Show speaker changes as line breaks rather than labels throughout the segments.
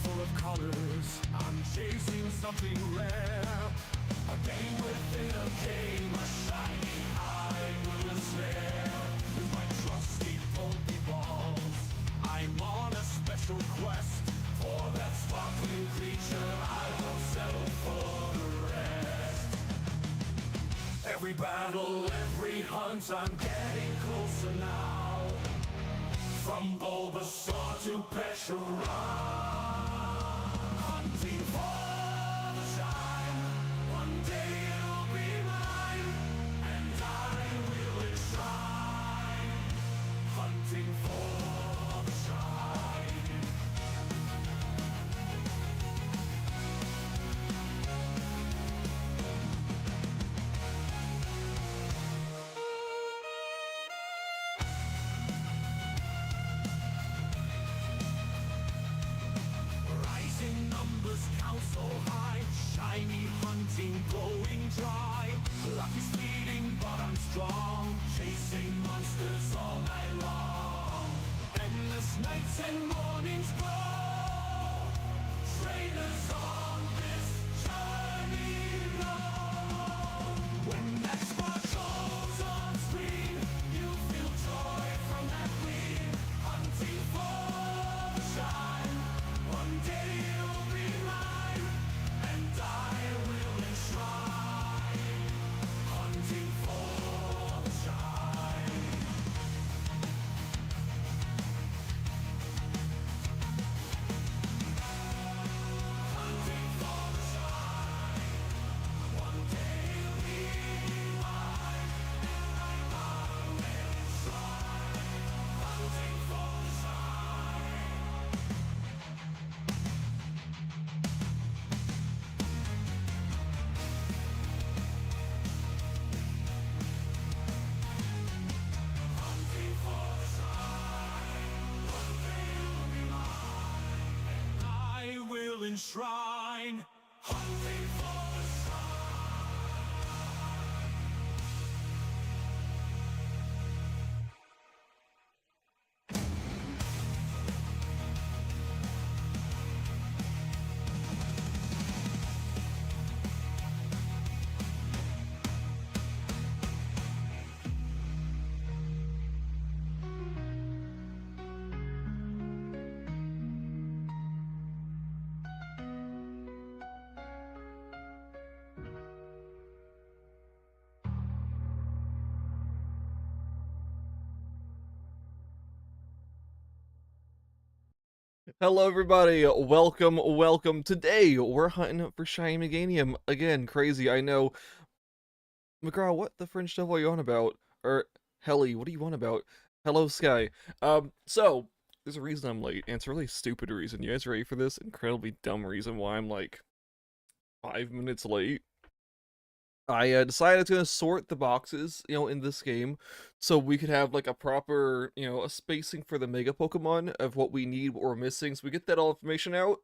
full of colors. I'm chasing something rare. A game within a game, a shiny eye will stare. With my trusty Pokeballs, I'm on a special quest. For that sparkling creature, I will settle for the rest. Every battle, every hunt, I'm getting closer now. From Bulbasaur to Peshawar, hunting for the shine. One day it'll be mine, and I will enshrine. Hunting for the shine. Rising numbers count so high, shiny hunting going dry. Luck is fleeting, but I'm strong, chasing monsters all night long. Endless nights and mornings glow, trainers on this journey long. When that spark goes on screen, you feel joy from that queen. Hunting for the shine. One day you'll be mine, and I will enshrine. Hunting for the shine. Hunting for the shine. One day you'll be mine, and I will enshrine. Hunting for the shine. Hunting for the shine. One day you'll be mine, and I will enshrine. Hunting for the
Hello everybody, welcome. Today, we're hunting for shiny Meganium. Again, crazy, I know. McGraw, what the French devil are you on about? Or, Helly, what do you want about? Hello, Sky. So, there's a reason I'm late, and it's a really stupid reason. You guys ready for this? Incredibly dumb reason why I'm like 5 minutes late. I decided I was gonna sort the boxes, in this game, so we could have like a proper, a spacing for the Mega Pokemon of what we need, what we're missing, so we get that all information out.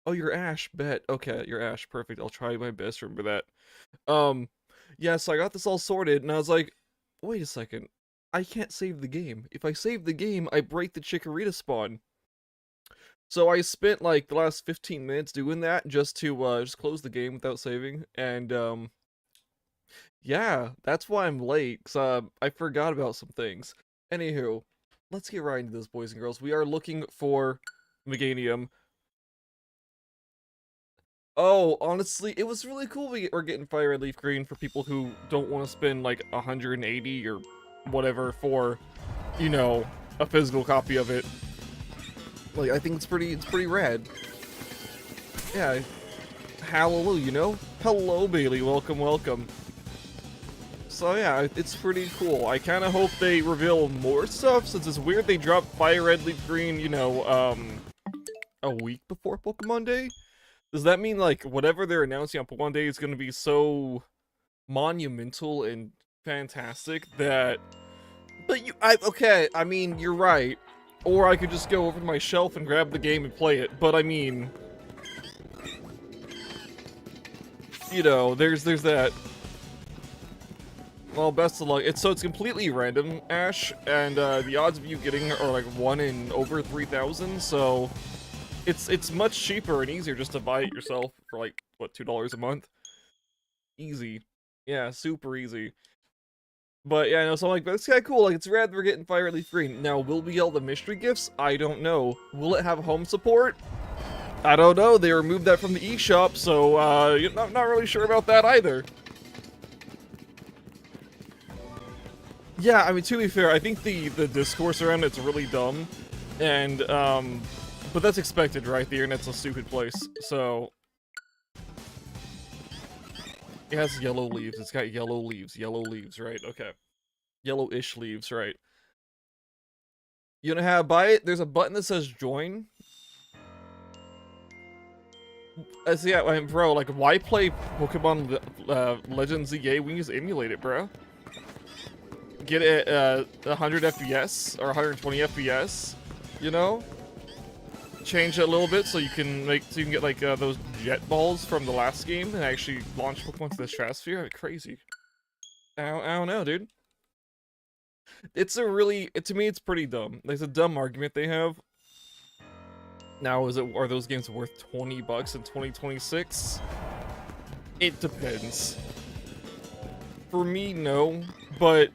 Oh, you're Ash, bet. Okay, you're Ash, perfect. I'll try my best to remember that. Yeah, so I got this all sorted, and I was like, wait a second, I can't save the game. If I save the game, I break the Chikorita spawn. So I spent like the last 15 minutes doing that just to just close the game without saving, and yeah, that's why I'm late, cause I forgot about some things. Anywho, let's get right into this, boys and girls. We are looking for Meganium. Oh, honestly, it was really cool we're getting Fire Red Leaf Green for people who don't want to spend like 180 or whatever for, a physical copy of it. Like, I think it's pretty rad. Yeah, hallelujah, Hello, Bailey, welcome. So yeah, it's pretty cool. I kind of hope they reveal more stuff, since it's weird they dropped Fire Red Leaf Green, a week before Pokemon Day. Does that mean, like, whatever they're announcing on Pokemon Day is going to be so monumental and fantastic that... But okay, I mean, you're right. Or I could just go over to my shelf and grab the game and play it, but I mean... there's that. Well, best of luck. It's completely random, Ash, and the odds of you getting are like 1 in over 3,000, so It's much cheaper and easier just to buy it yourself for like what, $2 a month. Easy, yeah, super easy. But yeah, no, so I'm like, that's kind of cool. Like, it's rad we're getting Fire Leaf Green. Now, will we get all the mystery gifts? I don't know. Will it have home support? I don't know. They removed that from the eShop, so not really sure about that either. Yeah, I mean, to be fair, I think the discourse around it's really dumb, and but that's expected, right? The internet's a stupid place, so. It has yellow leaves. It's got yellow leaves, right? Okay. Yellowish leaves, right. You know how to buy it? There's a button that says join. So yeah, I mean, bro, like, why play Pokemon Legends ZA? We can just emulate it, bro. Get it at 100 FPS or 120 FPS, you know? Change it a little bit so you can get like those jet balls from the last game and actually launch Pokemon to the stratosphere. Crazy. I don't know, dude. It's a really, to me, it's pretty dumb. There's a dumb argument they have. Now, are those games worth $20 in 2026? It depends. For me, no, but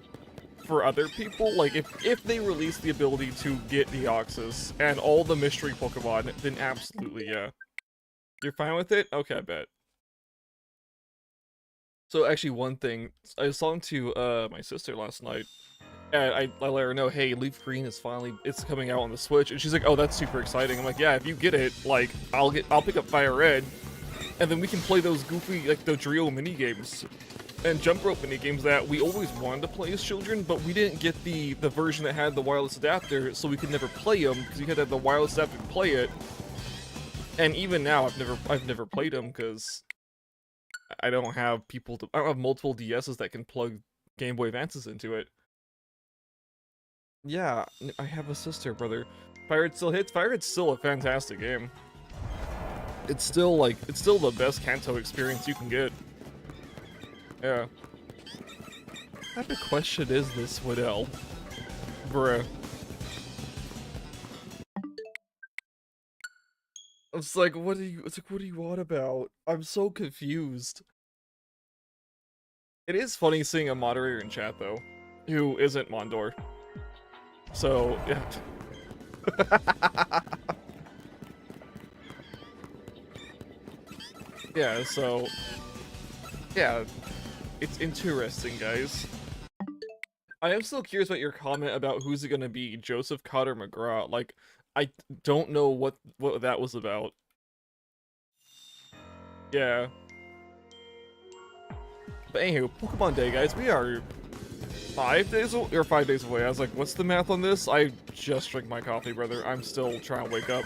for other people, like, if they release the ability to get Deoxys and all the mystery Pokemon, then absolutely, yeah. You're fine with it? Okay, I bet. So actually, one thing, I was talking to my sister last night, and I let her know, hey, Leaf Green is it's coming out on the Switch, and she's like, oh, that's super exciting. I'm like, yeah, if you get it, like, I'll pick up Fire Red, and then we can play those goofy, like, the Drio minigames and jump rope minigames that we always wanted to play as children, but we didn't get the version that had the wireless adapter, so we could never play them because you had to have the wireless adapter to play it. And even now, I've never played them because I don't have I don't have multiple DSs that can plug Game Boy Advances into it. Yeah, I have a sister, brother. Fire Red still hits. Fire Red's still a fantastic game. It's still the best Kanto experience you can get. Yeah. What type of question is this, Waddell? Bruh. It's like, what do you want about? I'm so confused. It is funny seeing a moderator in chat, though, who isn't Mondor. So, yeah. Yeah, so... Yeah. It's interesting, guys. I am still curious about your comment about who's it gonna be, Joseph, Cotter, McGraw. Like, I don't know what that was about. Yeah. But anywho, Pokemon Day, guys. We are 5 days away. I was like, what's the math on this? I just drank my coffee, brother. I'm still trying to wake up.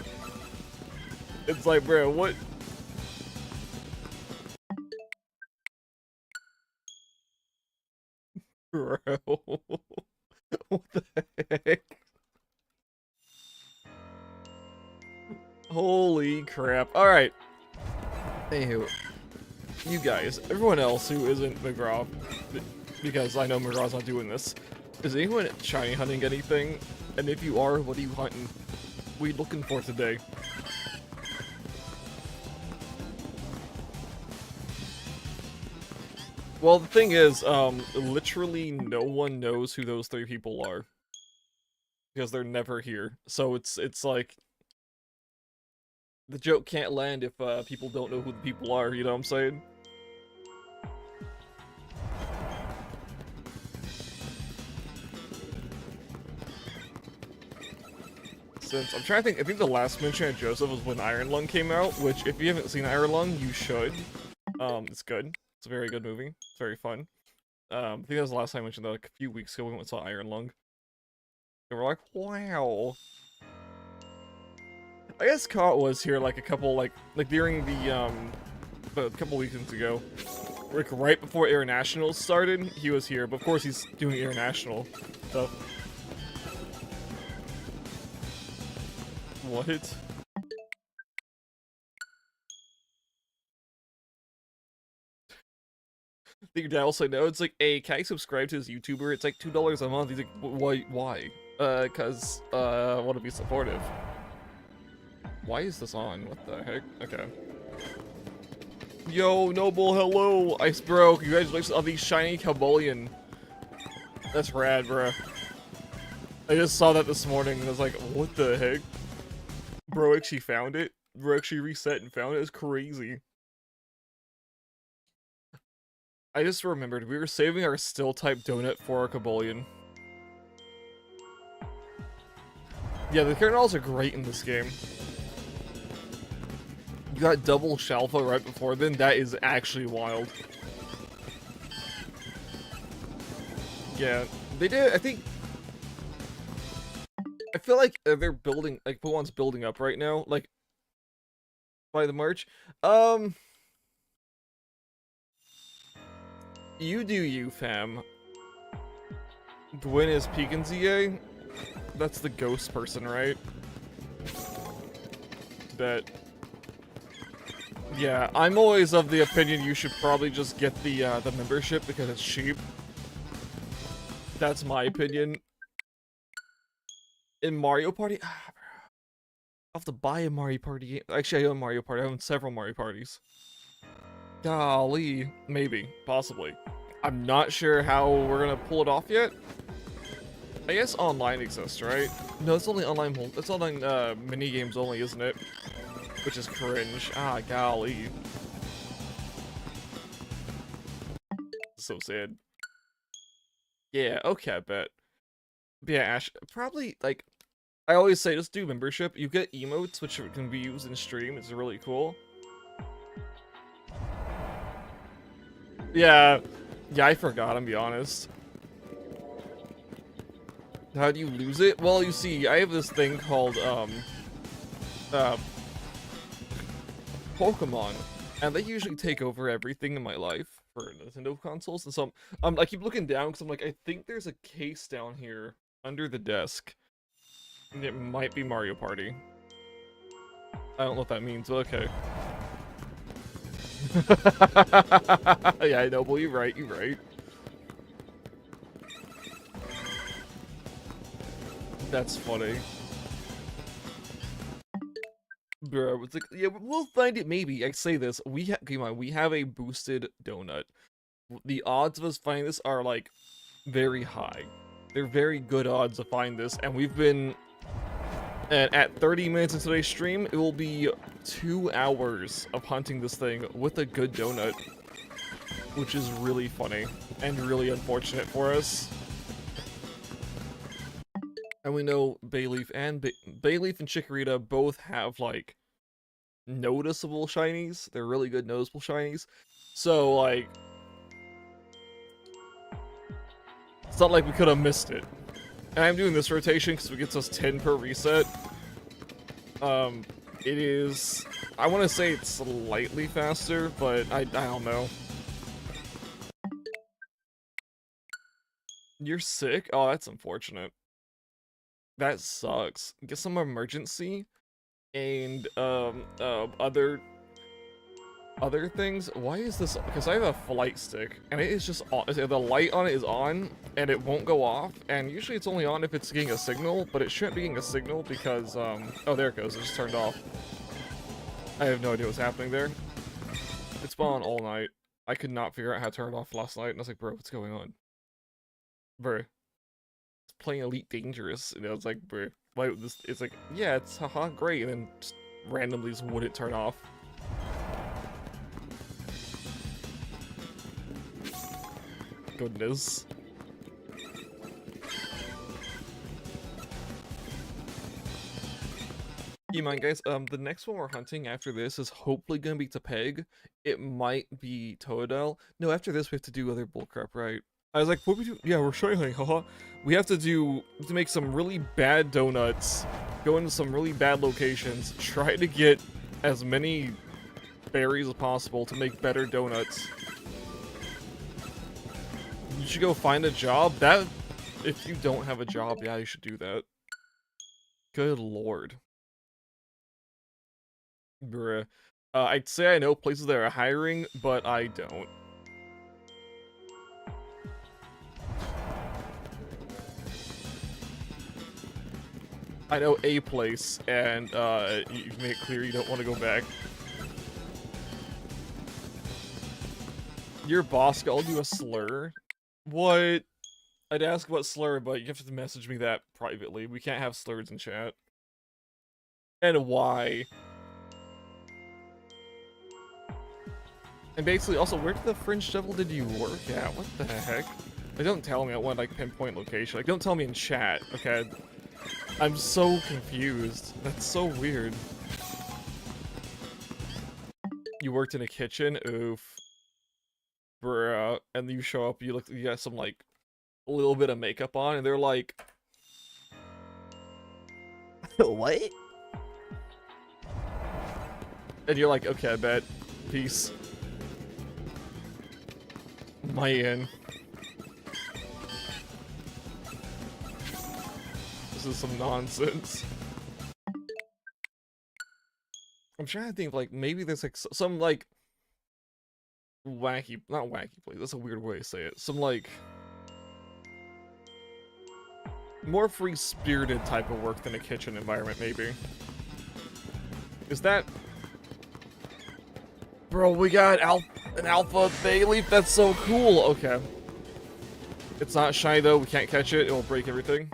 It's like, bro, what? Bro. What the heck? Holy crap. Alright. Anywho. You guys, everyone else who isn't McGraw, because I know McGraw's not doing this, is anyone shiny hunting anything? And if you are, what are you hunting? What are you looking for today? Well, the thing is, literally no one knows who those 3 people are. Because they're never here. So it's like... The joke can't land if people don't know who the people are, you know what I'm saying? Since I'm trying to think, I think the last mention of Joseph was when Iron Lung came out, which if you haven't seen Iron Lung, you should. It's good. It's a very good movie. It's very fun. I think that was the last time I mentioned that, like, a few weeks ago we went and saw Iron Lung. And we're like, wow. I guess Caught was here like a couple, like during the, a couple weekends ago. Like right before International started, he was here, but of course he's doing International stuff. What? I think your dad will say no. It's like, hey, can I subscribe to his YouTuber? It's like $2 a month. He's like, why? Cause, I want to be supportive. Why is this on? What the heck? Okay. Yo, Noble, hello! Ice Bro, congratulations on the shiny Cobolian. That's rad, bro. I just saw that this morning and I was like, what the heck? Bro actually found it? Bro actually reset and found it? It's crazy. I just remembered, we were saving our still type donut for our Cobolian. Yeah, the Cardinals are great in this game. You got double Shalfa right before then, that is actually wild. Yeah, they did, I think... I feel like they're building, like, Pokemon's building up right now, like, by the March. You do you, fam. Gwyn is Pekinzie. That's the ghost person, right? Bet. Yeah, I'm always of the opinion you should probably just get the membership because it's cheap. That's my opinion. In Mario Party, I'll have to buy a Mario Party game. Actually, I own Mario Party. I own several Mario Parties. Golly, maybe, possibly. I'm not sure how we're gonna pull it off yet. I guess online exists, right? No, it's only online. It's online mini games only, isn't it? Which is cringe. Ah, golly. So sad. Yeah, okay, I bet. But yeah, Ash, probably, like, I always say just do membership. You get emotes, which can be used in stream. It's really cool. Yeah, I forgot, I'll be honest. How do you lose it? Well, you see, I have this thing called, Pokémon, and they usually take over everything in my life for Nintendo consoles, and so I keep looking down because I'm like, I think there's a case down here under the desk. And it might be Mario Party. I don't know what that means, but okay. Yeah, I know, but you're right, That's funny. Bro, it's like, yeah, we'll find it maybe. I say this, we have a boosted donut. The odds of us finding this are, like, very high. They're very good odds to find this, and we've been... And at 30 minutes into today's stream, it will be 2 hours of hunting this thing with a good donut. Which is really funny, and really unfortunate for us. And we know Bayleaf and Bayleaf and Chikorita both have, like, noticeable shinies. They're really good noticeable shinies. So, like... It's not like we could have missed it. And I'm doing this rotation because it gets us 10 per reset. It is... I want to say it's slightly faster, but I don't know. You're sick? Oh, that's unfortunate. That sucks. Get some emergency and other things. Why is this? Because I have a flight stick and it is just on. The light on it is on and it won't go off. And usually it's only on if it's getting a signal, but it shouldn't be getting a signal because oh, there it goes. It just turned off. I have no idea what's happening there. It's been on all night. I could not figure out how to turn it off last night, and I was like, bro, what's going on? Bro. Playing Elite Dangerous, and I was like, bro, why this? It's like, yeah, it's haha great, and then just randomly just wouldn't turn off. Goodness. You mind, guys? The next one we're hunting after this is hopefully gonna be Tepeg. It might be Toadell. No, after this we have to do other bullcrap, right? I was like, what we do? Yeah, we're showing, haha. We have to make some really bad donuts, go into some really bad locations, try to get as many berries as possible to make better donuts. You should go find a job. That, if you don't have a job, yeah, you should do that. Good lord. Bruh. I'd say I know places that are hiring, but I don't. I know a place, and you make it clear you don't want to go back. Your boss called you a slur? What? I'd ask about slur, but you have to message me that privately. We can't have slurs in chat. And why? And basically, also, where the Fringe Devil did you work at? What the heck? Like, don't tell me. I want, like, pinpoint location. Like, don't tell me in chat, okay? I'm so confused. That's so weird. You worked in a kitchen? Oof. Bruh. And then you show up, you got some, like, a little bit of makeup on, and they're like... What? And you're like, okay, I bet. Peace. Man. This is some nonsense. I'm trying to think, like, maybe there's, like, some, like, wacky, not wacky place, that's a weird way to say it. Some, like, more free-spirited type of work than a kitchen environment, maybe. Is that... Bro, we got an alpha bay leaf, that's so cool! Okay. It's not shiny though, we can't catch it, it'll break everything.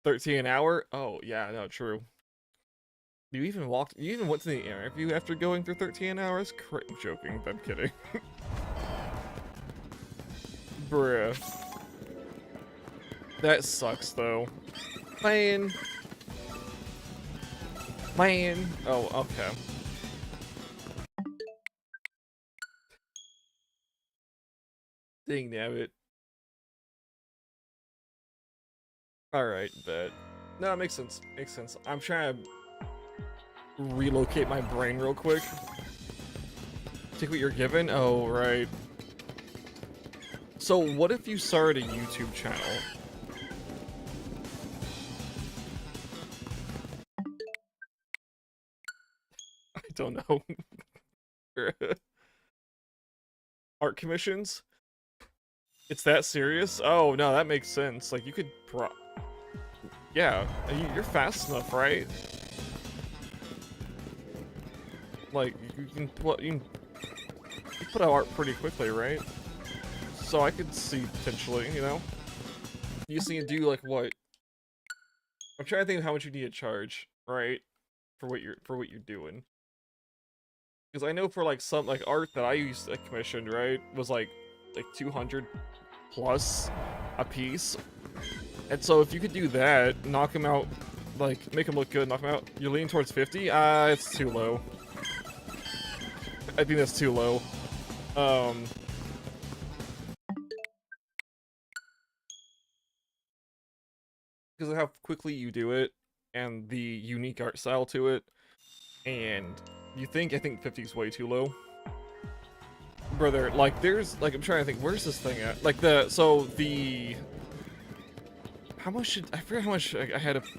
13 an hour? Oh, yeah, no, true. You even went to the interview after going through 13 hours? I'm joking, I'm kidding. Bruh. That sucks, though. Man. Oh, okay. Dang nabbit. Alright, bet. No, it makes sense. Makes sense. I'm trying to relocate my brain real quick. Take what you're given? Oh, right. So, what if you started a YouTube channel? I don't know. Art commissions? It's that serious? Oh, no, that makes sense. Like, you could yeah, you're fast enough, right? Like, you can put out art pretty quickly, right? So I could see potentially, you know? You just need to do, like, what? I'm trying to think of how much you need to charge, right? For what you're doing. Because I know for, like, some, like, art that I used to commission, right? Was, like 200 plus a piece. And so if you could do that, knock him out, like, make him look good, knock him out, you're leaning towards 50? It's too low. I think that's too low. Because of how quickly you do it, and the unique art style to it, and I think 50 is way too low. Brother, like, there's, like, I'm trying to think, where's this thing at? Like, how much I forget how much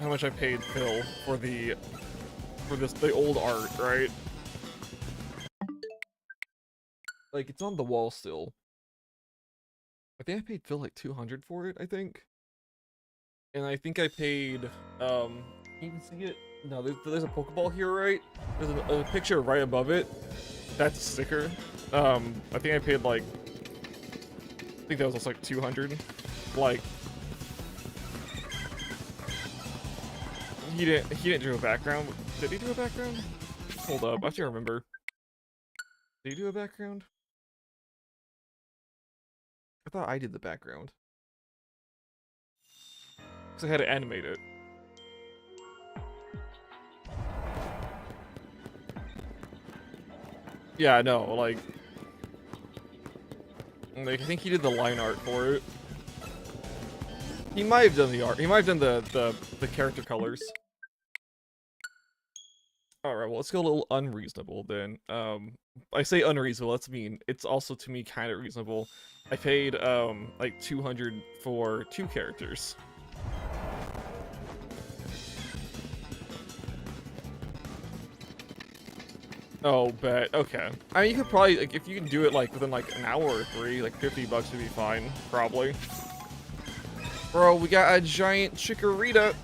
how much I paid Phil for the old art, right? Like, it's on the wall still. I think I paid Phil like 200 for it, I think. And I think I paid, can you even see it? No, there's a Pokeball here, right? There's a picture right above it. That's a sticker. I think I paid like, I think that was also like 200. Like, he didn't do a background. Did he do a background? Hold up, I have to remember. Did he do a background? I thought I did the background. Because I had to animate it. Yeah, no, like, I think he did the line art for it. He might have done the art. He might have done the character colors. Alright, well, let's go a little unreasonable then. I say unreasonable, that's mean. It's also, to me, kind of reasonable. I paid, like, 200 for 2 characters. Oh, bet. Okay. I mean, you could probably, like, if you can do it, like, within, like, an hour or 3, like, $50 would be fine, probably. Bro, we got a giant chikorita.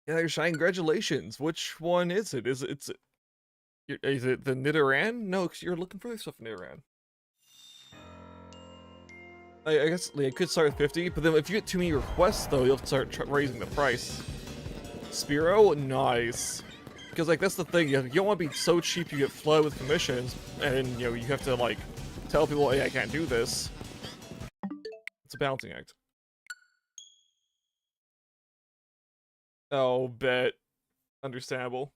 Yeah, Shine, congratulations. Which one is it? Is it the Nidoran? No, because you're looking for stuff in Nidoran. I guess like, it could start with 50, but then if you get too many requests, though, you'll have to start raising the price. Spiro? Nice. Because, like, that's the thing. You don't want to be so cheap you get flooded with commissions, and, you know, you have to, like, tell people, hey, I can't do this. It's a balancing act. Oh, bet. Understandable.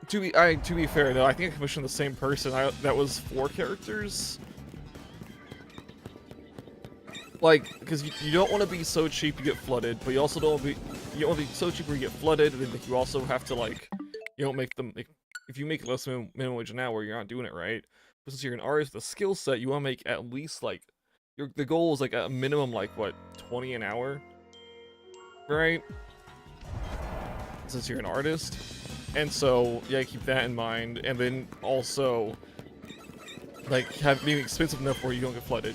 To be fair, though, I think I commissioned the same person. That was 4 characters. Like, because you don't want to be so cheap you get flooded, but you also don't want to be so cheap where you get flooded, and then you also have to, like, you don't make them, like, if you make less minimum wage an hour, you're not doing it right. But since you're an artist with a skill set, you want to make at least, like, the goal is, like, a minimum, like, what, 20 an hour? Right? Since you're an artist. And so, yeah, keep that in mind, and then also, like, being expensive enough where you don't get flooded,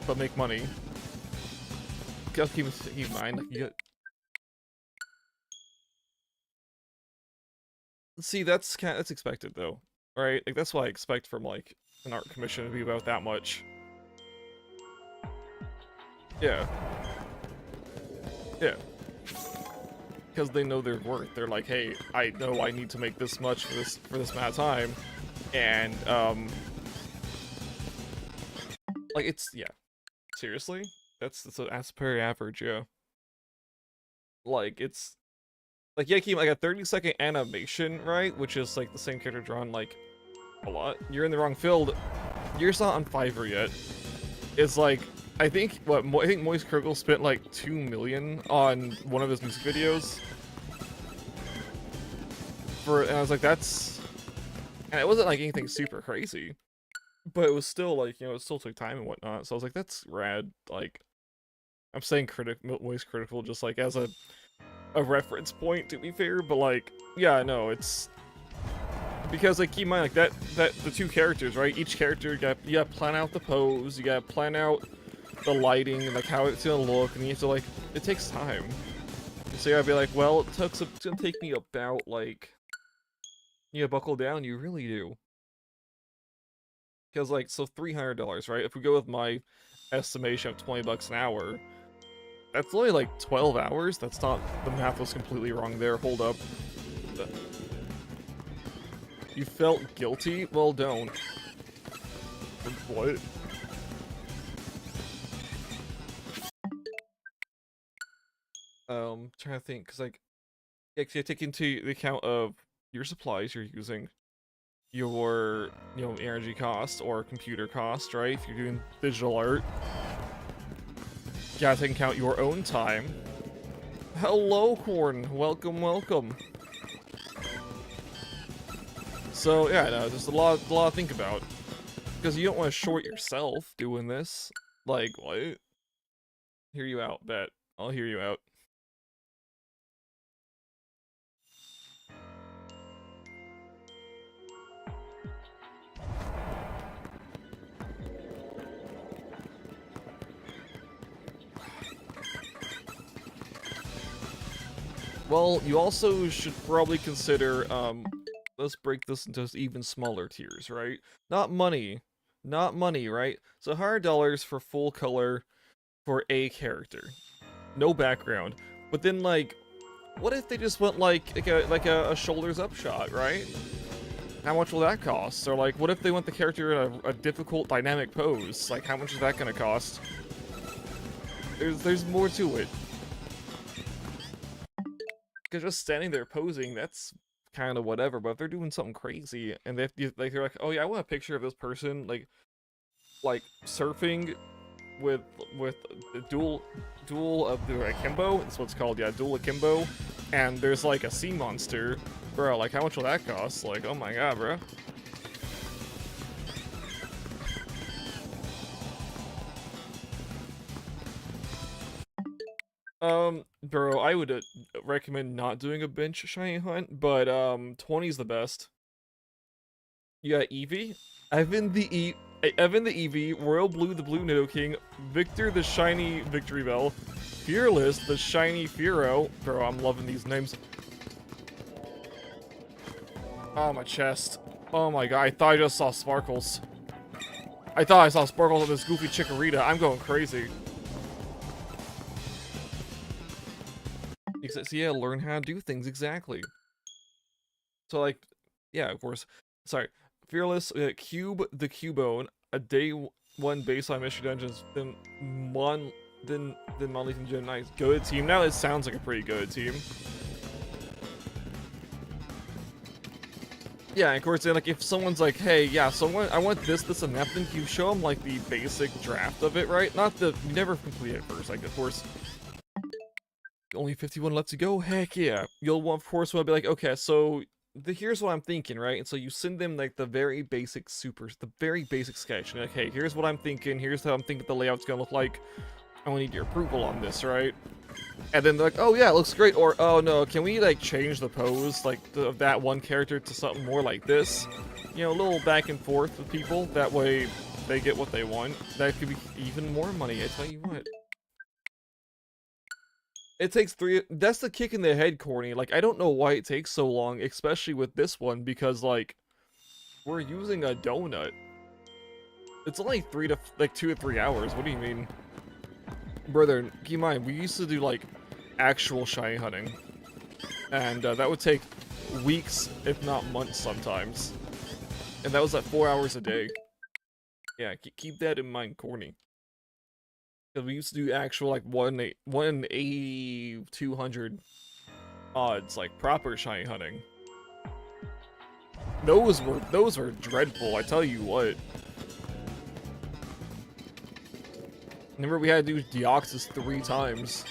but make money. Gotta keep in mind, like, you get... See, that's expected, though, right? Like, that's what I expect from, like, an art commission to be about that much. Yeah. Yeah. Because they know their worth. They're like, hey, I know I need to make this much for this amount of time, and, like, it's, yeah. Seriously? That's very average, yeah. Like, it's... Like, yeah, keep like a 30-second animation, right? Which is, like, the same character drawn, like, a lot. You're in the wrong field. You're just not on Fiverr yet. It's like, I think Moist Kirkle spent, like, 2 million on one of his music videos. And I was like, that's... And it wasn't, like, anything super crazy. But it was still, like, you know, it still took time and whatnot. So I was like, that's rad. Like, I'm saying Moist Critical just, like, as a reference point, to be fair, but, like, yeah, no, it's... Because, like, keep in mind, like, the 2 characters, right? Each character, you gotta plan out the pose, you gotta plan out the lighting, and, like, how it's gonna look, and you have to, like, it takes time. So you gotta be like, well, it's gonna take me about, like... You buckle down, you really do. Because, like, so $300, right? If we go with my estimation of 20 bucks an hour, that's only, like, 12 hours? That's not... The math was completely wrong there. Hold up. You felt guilty? Well, don't. What? Trying to think, because, like, you take into the account of your supplies you're using, your, you know, energy cost or computer cost, right? If you're doing digital art, you gotta take into account your own time. Hello, Corn. Welcome, welcome. So yeah, no, there's a lot to think about, because you don't want to short yourself doing this. Like, what? Hear you out, bet. I'll hear you out. Well, you also should probably consider, let's break this into even smaller tiers, right? Not money, right? So $100 for full color for a character, no background. But then, like, what if they just went like a shoulders up shot, right? How much will that cost? Or, like, what if they want the character in a difficult dynamic pose? Like, how much is that gonna cost? There's more to it. Because just standing there posing, that's kind of whatever. But if they're doing something crazy and they're like, oh yeah, I want a picture of this person like surfing with the dual of the akimbo. That's what it's called, yeah, dual akimbo. And there's like a sea monster, bro. Like, how much will that cost? Like, oh my god, bro. Bro, I would recommend not doing a bench shiny hunt, but 20's the best. You got Eevee? I've been the Evan the Eevee, Royal Blue the Blue Nido King, Victor the Shiny Victory Bell, Fearless the Shiny Fearow. Bro, I'm loving these names. Oh, my chest. Oh my god, I thought I just saw sparkles. I thought I saw sparkles on this goofy Chikorita. I'm going crazy. Except, yeah, learn how to do things exactly. So, like, yeah, of course. Sorry. Fearless, Cube the Cubone, a day one baseline mystery dungeons, then Monolith and Gen Nice. Good team. Now it sounds like a pretty good team. Yeah, and of course, like, if someone's like, hey, yeah, so I want this, this, and that, then you show them, like, the basic draft of it, right? Not the, you never complete it first, like, of course, only 51 left to go, heck yeah. You'll, of course, want to be like, okay, so, here's what I'm thinking, right? And so you send them, like, the very basic sketch, and like, hey, here's what I'm thinking, here's how I'm thinking the layout's gonna look like, I need your approval on this, right? And then they're like, oh yeah, it looks great, or oh no, can we like change the pose, like, of that one character to something more like this? You know, a little back and forth with people, that way they get what they want. That could be even more money, I tell you what. It takes that's the kick in the head, Corny. Like, I don't know why it takes so long, especially with this one, because, like, we're using a donut. It's only 2 to 3 hours, what do you mean? Brother, keep in mind, we used to do, like, actual shiny hunting. And that would take weeks, if not months sometimes. And that was at 4 hours a day. Yeah, keep that in mind, Corny. Because we used to do actual, like, 1/8200 odds, like, proper shiny hunting. Those were dreadful, I tell you what. Remember, we had to do Deoxys 3 times.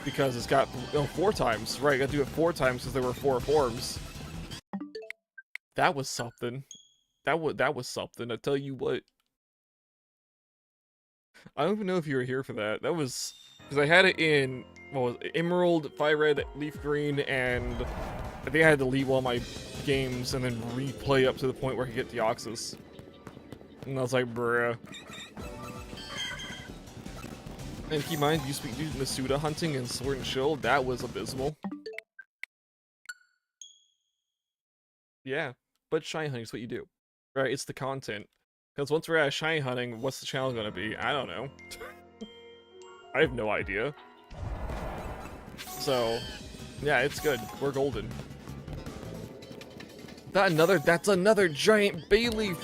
Because it's got, no, 4 times. Right, I got to do it 4 times because there were 4 forms. That was something. That was something, I tell you what. I don't even know if you were here for that. That was, because I had it in, what was it, Emerald, Fire Red, Leaf Green, and I think I had to leave all my games and then replay up to the point where I could get Deoxys. And I was like, bruh. And keep in mind, you speak to Masuda hunting and Sword and Shield, that was abysmal. Yeah, but shiny hunting is what you do. Right, it's the content. Because once we're out of shiny hunting, what's the channel gonna be? I don't know. I have no idea. So, yeah, it's good. We're golden. That's another giant bay leaf!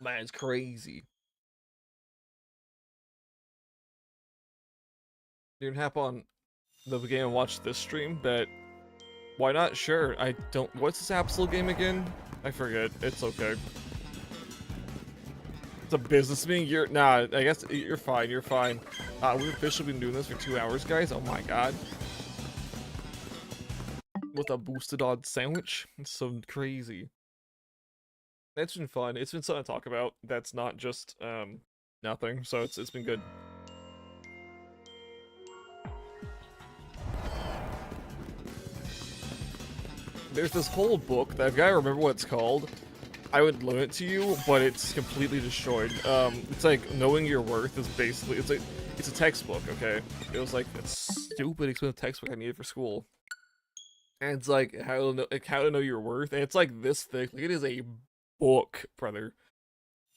Man, it's crazy. You can hop on the game and watch this stream, but why not? Sure, I don't. What's this absolute game again? I forget. It's okay. It's a business meeting. Nah. I guess you're fine. You're fine. We've officially been doing this for 2 hours, guys. Oh my god. With a boosted odd sandwich. It's so crazy. It's been fun. It's been something to talk about. That's not just nothing. So it's been good. There's this whole book that I've got to remember what it's called. I would loan it to you, but it's completely destroyed. It's like Knowing Your Worth is basically it's a textbook, okay? It was like a stupid expensive textbook I needed for school. And it's like how to know your worth, and it's like this thick. Like, it is a book, brother.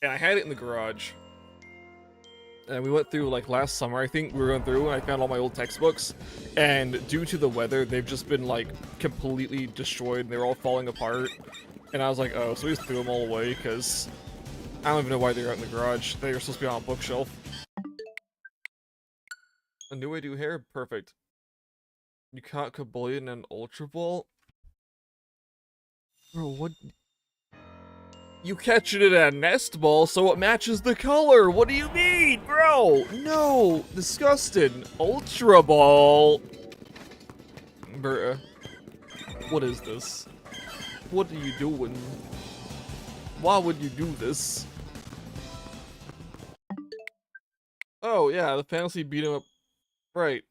And I had it in the garage. And we went through, like, last summer, I think we were going through, and I found all my old textbooks. And due to the weather, they've just been, like, completely destroyed, and they're all falling apart. And I was like, oh, so we just threw them all away, because I don't even know why they're out in the garage. They were supposed to be on a bookshelf. A new way to do hair? Perfect. You caught Kaboya in an Ultra Ball? Bro, what? You catch it in a nest ball, so it matches the color. What do you mean, bro? No, disgusting. Ultra Ball. Bruh. What is this? What are you doing? Why would you do this? Oh, yeah, the fantasy beat him up. Right.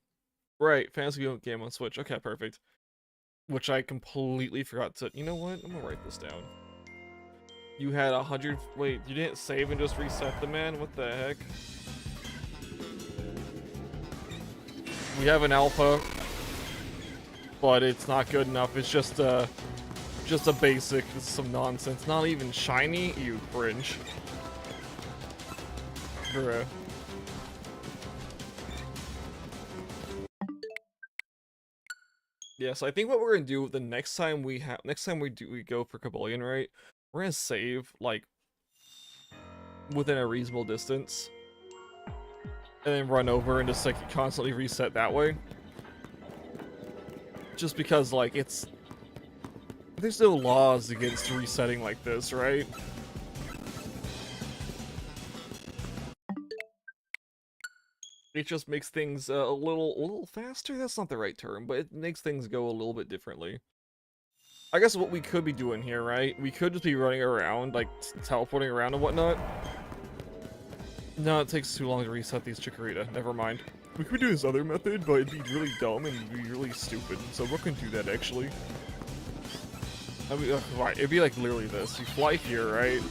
Right, fantasy game on Switch. Okay, perfect. Which I completely forgot to. You know what? I'm gonna write this down. You had 100. Wait, you didn't save and just reset the man? What the heck? We have an alpha, but it's not good enough. It's just a basic. It's some nonsense. Not even shiny. You cringe. Bruh. Yeah, so I think what we're gonna do the next time we go for Kabulion, right? We're gonna save like within a reasonable distance, and then run over and just like constantly reset that way. Just because like there's no laws against resetting like this, right? It just makes things a little faster. That's not the right term, but it makes things go a little bit differently. I guess what we could be doing here, right? We could just be running around, like teleporting around and whatnot. No, it takes too long to reset these Chikorita. Never mind. We could do this other method, but it'd be really dumb and be really stupid. So we're gonna do that actually. I mean, right, it'd be like literally this. You fly here, right?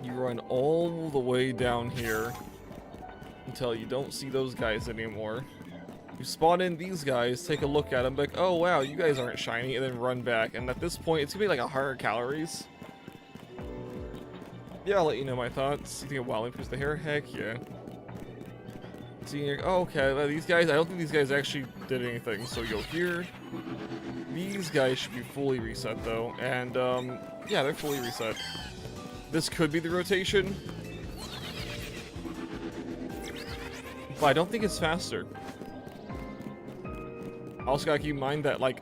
You run all the way down here until you don't see those guys anymore. You spawn in these guys, take a look at them, like, oh wow, you guys aren't shiny, and then run back. And at this point, it's gonna be like 100 calories. Yeah, I'll let you know my thoughts. You think a Wallpaper is the hair? Heck yeah. Seeing, oh, okay, these guys, I don't think these guys actually did anything. So you go here. These guys should be fully reset though, and yeah, they're fully reset. This could be the rotation, but I don't think it's faster. Also gotta keep in mind that, like,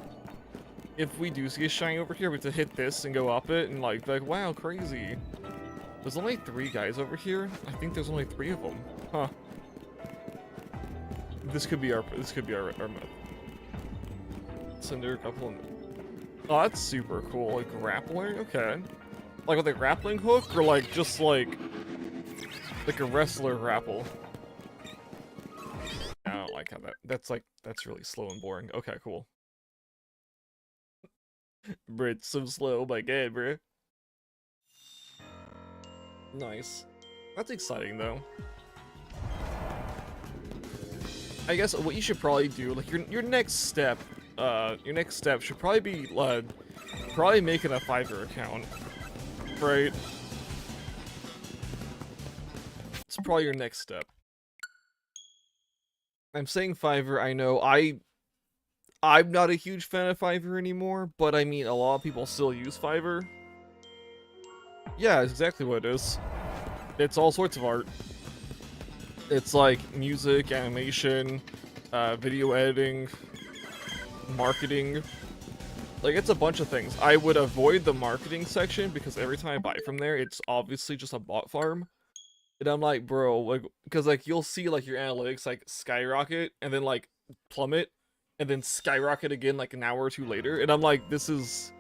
if we do see a shiny over here, we have to hit this and go up it, and like wow, crazy. There's only 3 guys over here. I think there's only 3 of them. Huh. This could be our method. Send her a couple. Oh, that's super cool. Like grappling. Okay. Like with a grappling hook, or like just like a wrestler grapple. I don't like how that's really slow and boring. Okay, cool. Bro, it's so slow. Oh my god, bro. Nice. That's exciting though. I guess what you should probably do, like your next step should probably be probably making a Fiverr account. Right? It's probably your next step. I'm saying Fiverr, I know I'm not a huge fan of Fiverr anymore, but I mean a lot of people still use Fiverr. Yeah, it's exactly what it is. It's all sorts of art. It's like music, animation, video editing, marketing. Like, it's a bunch of things. I would avoid the marketing section because every time I buy from there, it's obviously just a bot farm. And I'm like, bro, like, because like you'll see like your analytics like skyrocket and then like plummet and then skyrocket again like an hour or 2 later. And I'm like, this is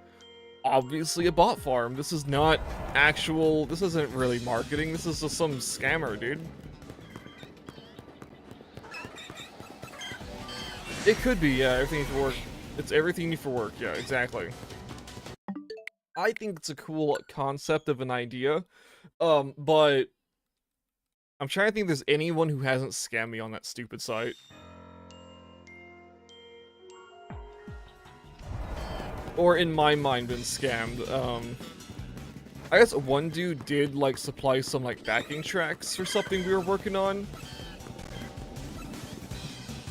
obviously a bot farm. This is not actual, this isn't really marketing. This is just some scammer, dude. It could be, yeah, everything needs to work. It's everything need for work, yeah, exactly. I think it's a cool concept of an idea, but I'm trying to think if there's anyone who hasn't scammed me on that stupid site. Or in my mind been scammed. I guess one dude did like supply some like backing tracks for something we were working on,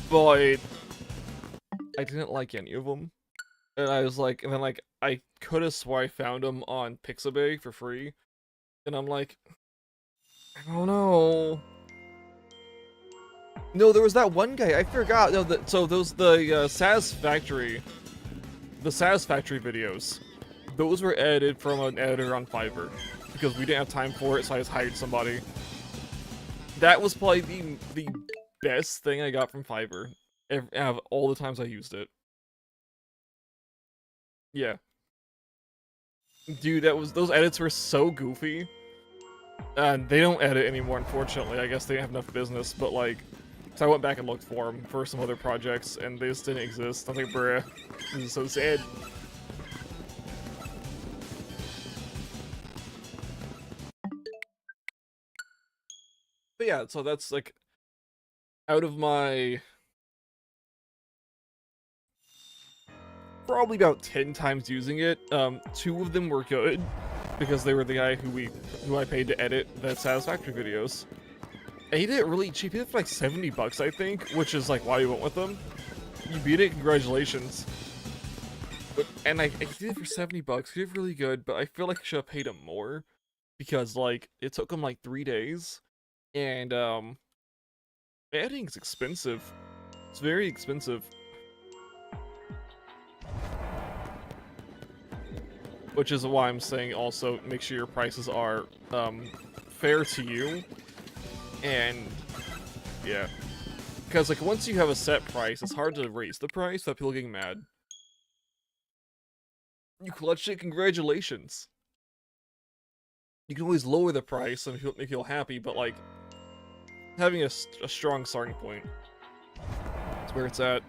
but I didn't like any of them. And I was like, and then like, I could have swore I found them on Pixabay for free. And I'm like, I don't know. No, there was that one guy, I forgot. No, so those, the Satisfactory videos, those were edited from an editor on Fiverr. Because we didn't have time for it, so I just hired somebody. That was probably the best thing I got from Fiverr. Out of all the times I used it. Yeah. Dude, those edits were so goofy. They don't edit anymore, unfortunately. I guess they have enough business, but like, so I went back and looked for them for some other projects, and they just didn't exist. I was like, bruh, this is so sad. But yeah, so that's like, out of my probably about 10 times using it, 2 of them were good because they were the guy who I paid to edit the Satisfactory videos. And he did it really cheap. He did it for like 70 bucks, I think, which is like why we went with them. You beat it, congratulations. And I did it for 70 bucks. He did really good, but I feel like I should have paid him more because like it took him like 3 days, and editing's expensive. It's very expensive. Which is why I'm saying also make sure your prices are fair to you. And yeah, because like once you have a set price, it's hard to raise the price without people getting mad. You clutched it, congratulations. You can always lower the price and make you feel happy, but like having a strong starting point is where it's at.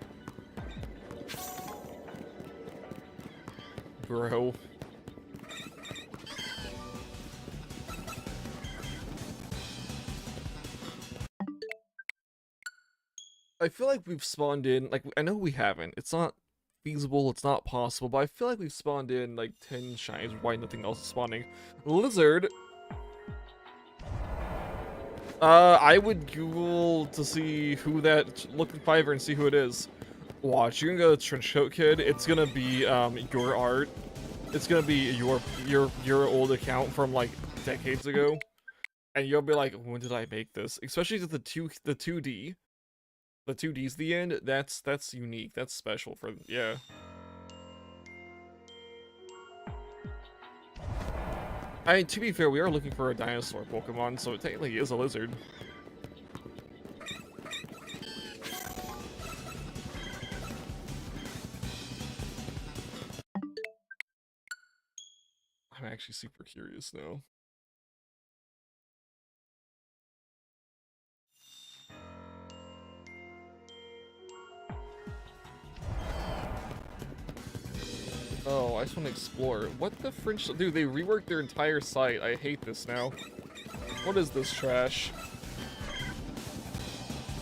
Bro. I feel like we've spawned in, like, I know we haven't. It's not feasible, it's not possible, but I feel like we've spawned in, like, 10 shinies. Why nothing else is spawning? Lizard! I would Google to see who that, look at Fiverr and see who it is. Watch, you're gonna go to Trenchcoat Kid, it's gonna be, your art. It's gonna be your old account from, like, decades ago. And you'll be like, when did I make this? Especially the 2D. The 2D's the end, that's unique, that's special for, yeah. I mean, to be fair, we are looking for a dinosaur Pokemon, so it technically is a lizard. I'm actually super curious now. Oh, I just want to explore. What the French... Dude, they reworked their entire site. I hate this now. What is this trash?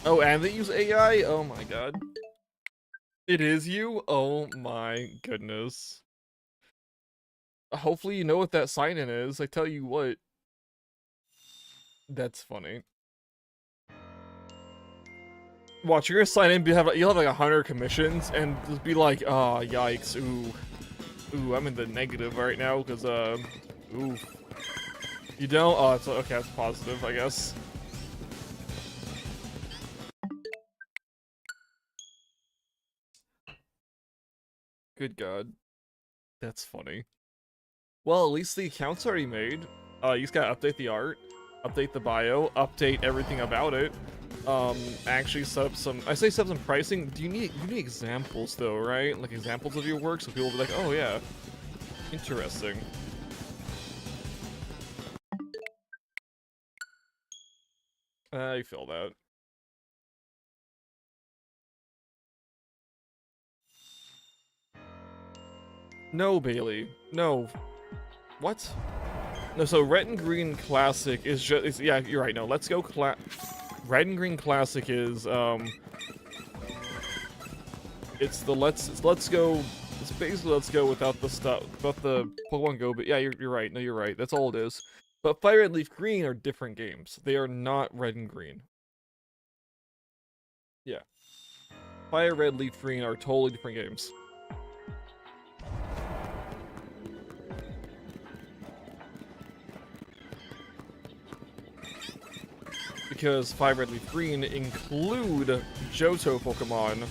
Oh, and they use AI? Oh my god. It is you? Oh my goodness. Hopefully you know what that sign-in is. I tell you what. That's funny. Watch, you're gonna sign in, you'll have like 100 commissions, and just be like, oh, yikes, ooh. Ooh, I'm in the negative right now, because, ooh. You don't? Oh, it's okay, that's positive, I guess. Good god. That's funny. Well, at least the account's already made. You just gotta update the art, update the bio, update everything about it. Actually set up some, I say set up some pricing. You need examples though, right? Like examples of your work, so people will be like, oh yeah, interesting. I feel that. No, Bailey. No. What? No, so Red and Green Classic is just, yeah, you're right, no, let's go Red and Green Classic is, it's the let's go, it's basically let's go without the stuff, without the Pokemon Go, but yeah, you're right, no, you're right, that's all it is. But Fire Red Leaf Green are different games. They are not Red and Green. Yeah. Fire Red Leaf Green are totally different games. Because Fire Red Leaf Green include Johto Pokemon.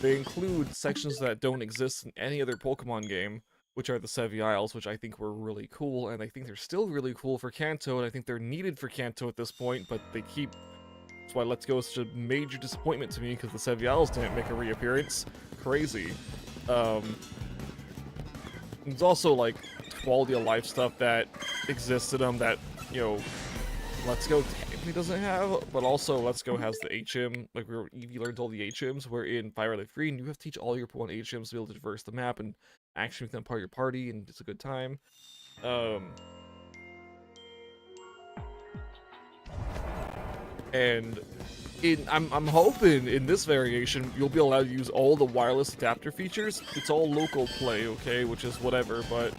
They include sections that don't exist in any other Pokemon game, which are the Sevi Isles, which I think were really cool, and I think they're still really cool for Kanto, and I think they're needed for Kanto at this point, but they keep... That's why Let's Go is such a major disappointment to me, because the Sevi Isles didn't make a reappearance. Crazy. There's also, like, quality of life stuff that exists in them that you know, Let's Go technically doesn't have, but also Let's Go has the HM, like where Eevee learns all the HMs, where in Fire Red Green you have to teach all your Pokemon HMs to be able to traverse the map and actually make them part of your party, and it's a good time. And I'm hoping in this variation you'll be allowed to use all the wireless adapter features. It's all local play, okay, which is whatever, but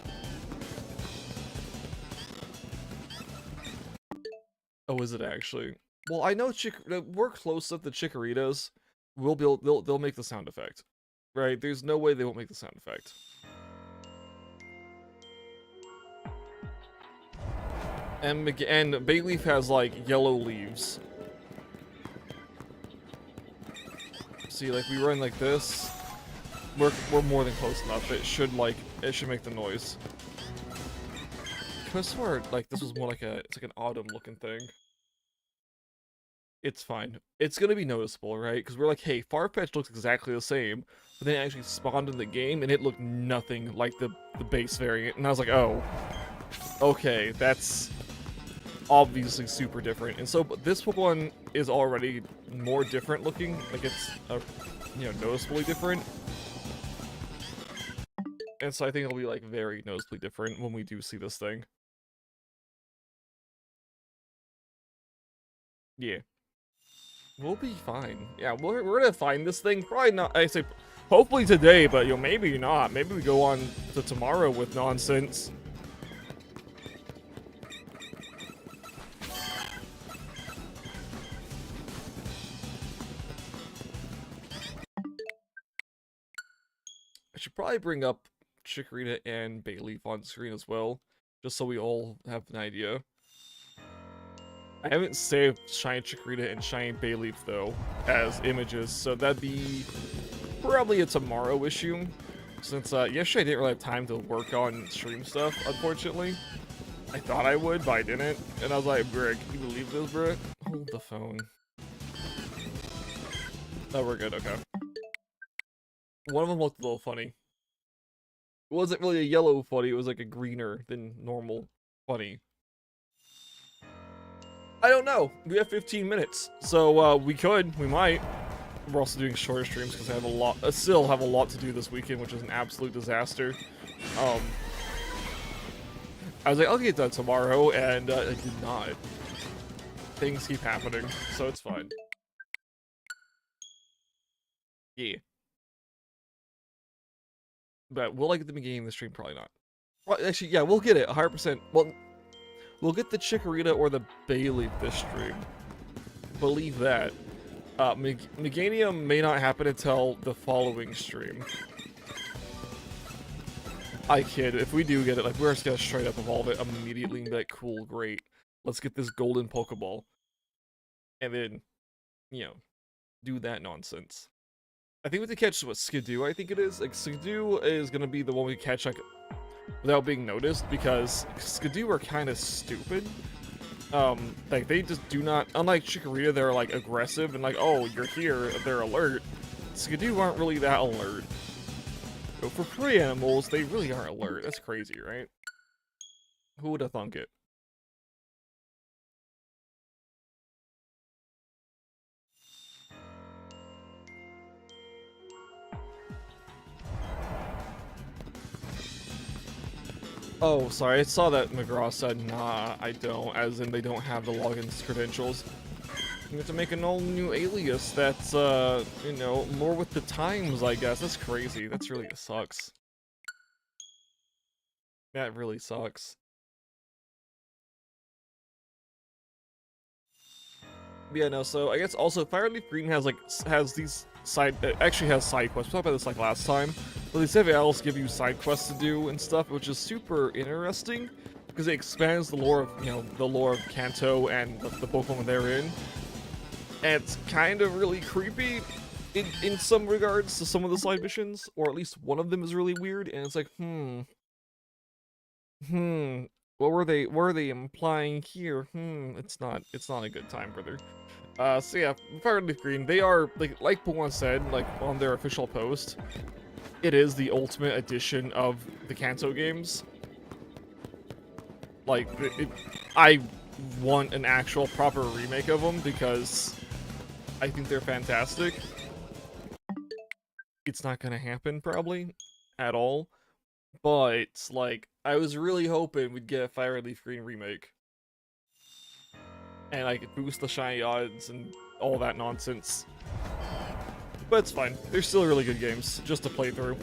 oh, is it actually? Well, I know we're close up the Chikorritas. They'll make the sound effect, right? There's no way they won't make the sound effect. And Bayleaf has like yellow leaves. See, like we run like this. We're more than close enough. It should make the noise. I swear, like this was more like it's like an autumn looking thing. It's fine. It's gonna be noticeable, right? Because we're like, hey, Farfetch'd looks exactly the same, but then it actually spawned in the game and it looked nothing like the base variant, and I was like, oh, okay, that's obviously super different. And so this Pokemon is already more different looking, like it's noticeably different. And so I think it'll be like very noticeably different when we do see this thing. Yeah. We'll be fine. Yeah, we're gonna find this thing. Probably not, I say, hopefully today, but maybe not. Maybe we go on to tomorrow with nonsense. I should probably bring up Chikorita and Bayleaf on screen as well, just so we all have an idea. I haven't saved Shiny Chikorita and Shiny Bayleaf, though, as images, so that'd be probably a tomorrow issue, since yesterday I didn't really have time to work on stream stuff, unfortunately. I thought I would, but I didn't, and I was like, bruh, can you believe this, bruh? Hold the phone. Oh, we're good, okay. One of them looked a little funny. It wasn't really a yellow funny, it was like a greener than normal funny. I don't know. We have 15 minutes, so we might. We're also doing shorter streams because I have still have a lot to do this weekend, which is an absolute disaster. I was like, I'll get done tomorrow, and I did not. Things keep happening, so it's fine. Yeah. But will I get the beginning of the stream? Probably not. Well, actually, yeah, we'll get it 100%. Well, we'll get the Chikorita or the Bayleaf this stream. Believe that. Meganium may not happen until the following stream. I kid. If we do get it, like, we're just gonna straight up evolve it immediately and be like, cool, great. Let's get this golden Pokeball. And then, do that nonsense. I think we have to catch, what, Skidoo, I think it is? Like, Skidoo is gonna be the one we catch, like, without being noticed, because Skidoo are kind of stupid. Like, they just do not, unlike Chikorita, they're, like, aggressive and, like, oh, you're here, they're alert. Skidoo aren't really that alert. But for prey animals, they really aren't alert. That's crazy, right? Who would have thunk it? Oh, sorry, I saw that McGraw said, nah, I don't, as in they don't have the login credentials. You have to make an all-new alias that's, more with the times, I guess. That's crazy. That's really sucks. That really sucks. But yeah, no, so I guess also Fire Leaf Green has these side quests. We talked about this like last time, but these else give you side quests to do and stuff, which is super interesting because it expands the lore of Kanto and the Pokemon therein. And it's kind of really creepy in some regards to some of the side missions, or at least one of them is really weird, and it's like, what were they implying here? It's not a good time, brother. So yeah, Fire Leaf Green, they are, like Pokemon said, like, on their official post, it is the ultimate edition of the Kanto games. Like, want an actual proper remake of them because I think they're fantastic. It's not gonna happen probably at all, but like I was really hoping we'd get a Fire Leaf Green remake, and I could boost the shiny odds and all that nonsense. But it's fine. They're still really good games just to play through.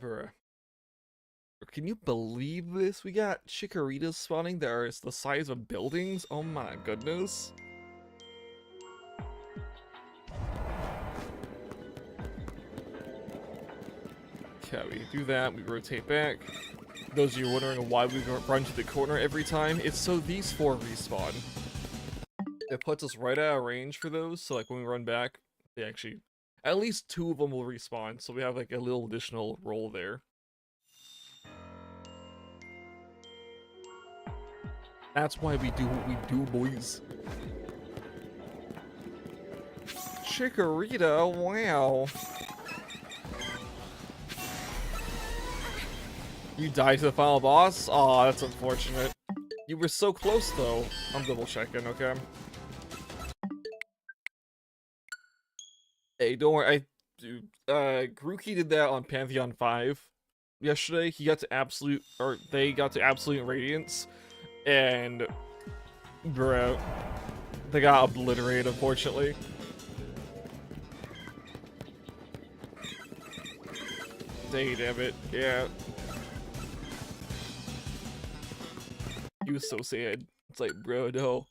Bruh. Can you believe this? We got Chikoritas spawning that are the size of buildings? Oh my goodness. Okay, we do that, we rotate back. Those of you wondering why we run to the corner every time, it's so these 4 respawn. It puts us right out of range for those, so like when we run back, they actually... At least 2 of them will respawn, so we have like a little additional roll there. That's why we do what we do, boys. Chikorita, wow. You died to the final boss? Aw, that's unfortunate. You were so close, though. I'm double checking, okay? Hey, don't worry. Grookey did that on Pantheon 5 yesterday. He got to absolute, or they got to absolute radiance, and bro, they got obliterated, unfortunately. Dang damn it, yeah. He was so sad. It's like, bro, no.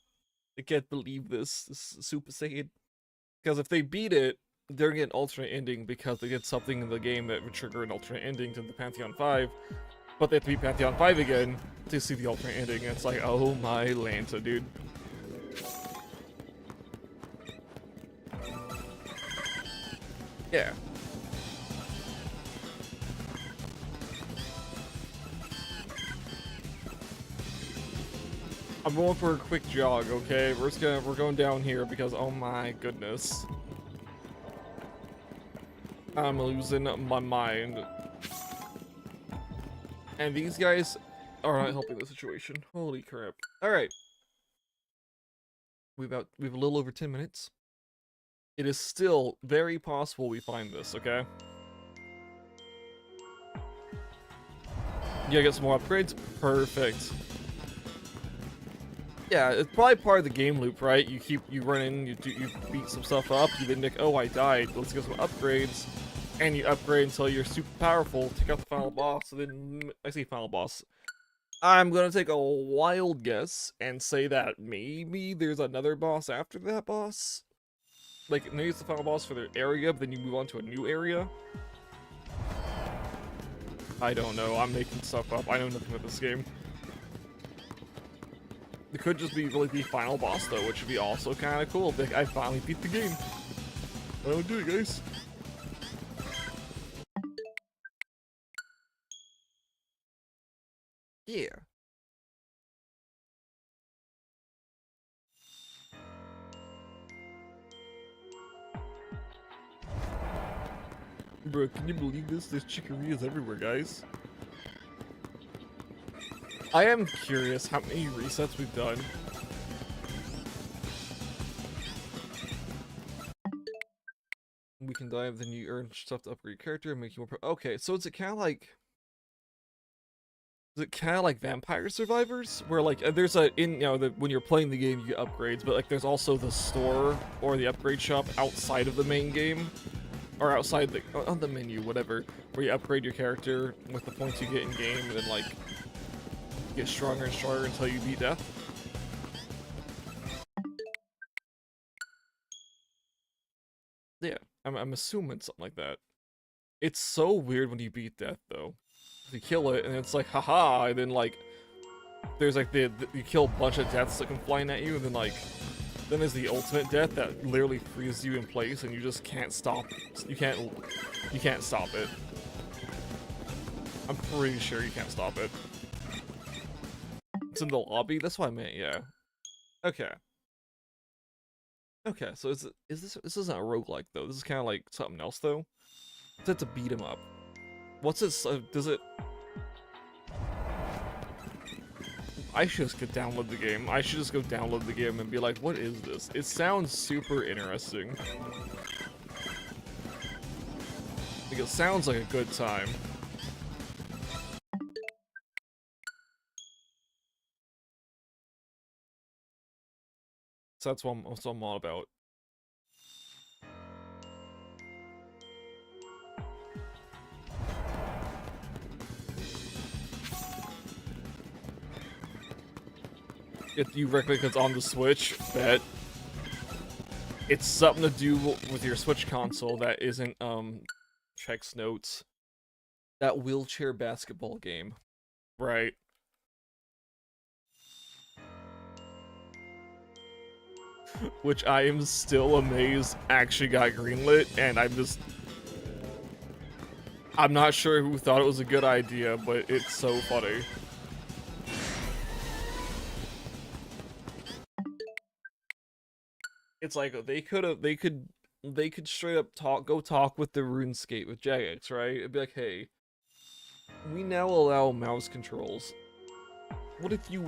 I can't believe this. This is super sad. Because if they beat it, they're gonna get an alternate ending because they did something in the game that would trigger an alternate ending to the Pantheon 5. But they have to beat Pantheon 5 again to see the alternate ending. And it's like, oh my Lanta, dude. Yeah. I'm going for a quick jog, okay? We're going down here because oh my goodness. I'm losing my mind. And these guys are not helping the situation. Holy crap. Alright. We've a little over 10 minutes. It is still very possible we find this, okay? You gotta get some more upgrades? Perfect. Yeah, it's probably part of the game loop, right? You run in, you beat some stuff up, you then think, oh, I died, let's get some upgrades, and you upgrade until you're super powerful, take out the final boss, and then, I say final boss. I'm gonna take a wild guess and say that maybe there's another boss after that boss? Like, maybe it's the final boss for their area, but then you move on to a new area? I don't know, I'm making stuff up, I know nothing about this game. It could just be really the final boss though, which would be also kind of cool. Like, I finally beat the game. I don't do it, guys. Yeah. Bro, can you believe this? There's Chikoritas everywhere, guys. I am curious how many resets we've done. We can dive, then you earn stuff to upgrade your character and make you more okay, so is it kind of like... Is it kind of like Vampire Survivors? Where like, there's when you're playing the game you get upgrades, but like there's also the store or the upgrade shop outside of the main game. Or outside the, on the menu, whatever. Where you upgrade your character with the points you get in game and then like... get stronger and stronger until you beat death. Yeah, I'm assuming something like that. It's so weird when you beat death though. You kill it and it's like haha, and then like there's like you kill a bunch of deaths that come flying at you, and then like then there's the ultimate death that literally freezes you in place and you just can't stop. You can't stop it. I'm pretty sure you can't stop it. It's in the lobby? That's what I meant, yeah. Okay. Okay, so this isn't a roguelike though. This is kind of like something else though. It's a beat 'em up. What's this? Does it? I should just go download the game. I should just go download the game and be like, what is this? It sounds super interesting. Like, it sounds like a good time. So that's what I'm all about. If you recommend it's on the Switch, bet. It's something to do with your Switch console that isn't, checks notes. That wheelchair basketball game. Right. Which I am still amazed actually got greenlit, and I'm not sure who thought it was a good idea, but it's so funny. It's like they could straight up go talk with the RuneScape with Jagex, right? It'd be like, hey, we now allow mouse controls. What if you